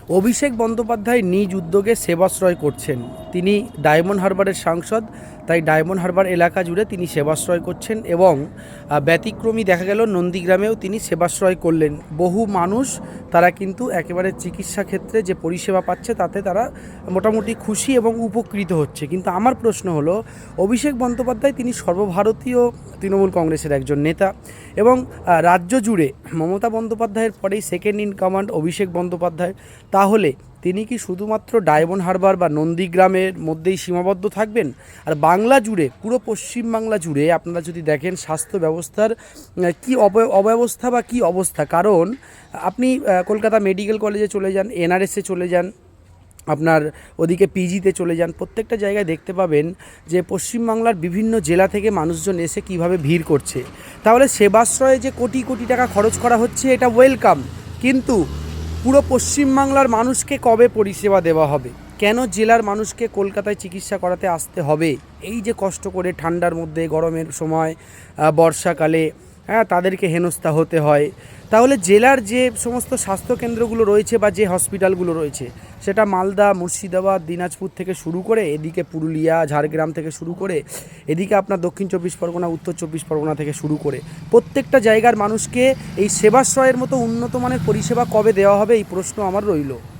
অভিষেক বন্দ্যোপাধ্যায় নিজ উদ্যোগে সেবাশ্রয় করছেন। তিনি ডায়মন্ড হারবারের সাংসদ, তাই ডায়মন্ড হারবার এলাকা জুড়ে তিনি সেবাশ্রয় করছেন এবং ব্যতিক্রমী দেখা গেল নন্দীগ্রামেও তিনি সেবাশ্রয় করলেন। বহু মানুষ তারা কিন্তু একেবারে চিকিৎসা ক্ষেত্রে যে পরিষেবা পাচ্ছে তাতে তারা মোটামুটি খুশি এবং উপকৃত হচ্ছে। কিন্তু আমার প্রশ্ন হলো, অভিষেক বন্দ্যোপাধ্যায় তিনি সর্বভারতীয় তৃণমূল কংগ্রেসের একজন নেতা এবং রাজ্য জুড়ে মমতা বন্দ্যোপাধ্যায়ের পরেই second in command Abhishek Bandyopadhyay. তাহলে তিনি কি শুধুমাত্র ডায়মন্ড হারবার বা নন্দীগ্রামের মধ্যেই সীমাবদ্ধ থাকবেন? আর বাংলা জুড়ে, পুরো পশ্চিমবাংলা জুড়ে আপনারা যদি দেখেন স্বাস্থ্য ব্যবস্থার কী অব্যবস্থা বা কী অবস্থা। কারণ আপনি কলকাতা মেডিকেল কলেজে চলে যান, এনআরএসে চলে যান, আপনার ওদিকে পিজিতে চলে যান, প্রত্যেকটা জায়গায় দেখতে পাবেন যে পশ্চিমবাংলার বিভিন্ন জেলা থেকে মানুষজন এসে কিভাবে ভিড় করছে। তাহলে সেবাশ্রয়ে যে কোটি কোটি টাকা খরচ করা হচ্ছে এটা ওয়েলকাম, কিন্তু পুরো পশ্চিমবাংলার মানুষকে কবে পরিষেবা দেওয়া হবে? কেন জেলার মানুষকে কলকাতায় চিকিৎসা করাতে আসতে হবে? এই যে কষ্ট করে ঠান্ডার মধ্যে, গরমের সময়, বর্ষাকালে তাদেরকে হেনস্থা হতে হয়। তাহলে জেলার যে সমস্ত স্বাস্থ্যকেন্দ্রগুলো রয়েছে বা যে হসপিটালগুলো রয়েছে, সেটা মালদা, মুর্শিদাবাদ, দিনাজপুর থেকে শুরু করে এদিকে পুরুলিয়া, ঝাড়গ্রাম থেকে শুরু করে এদিকে আপনার দক্ষিণ চব্বিশ পরগনা, উত্তর চব্বিশ পরগনা থেকে শুরু করে প্রত্যেকটা জায়গার মানুষকে এই সেবাশ্রয়ের মতো উন্নত মানের পরিষেবা কবে দেওয়া হবে, এই প্রশ্ন আমার রইল।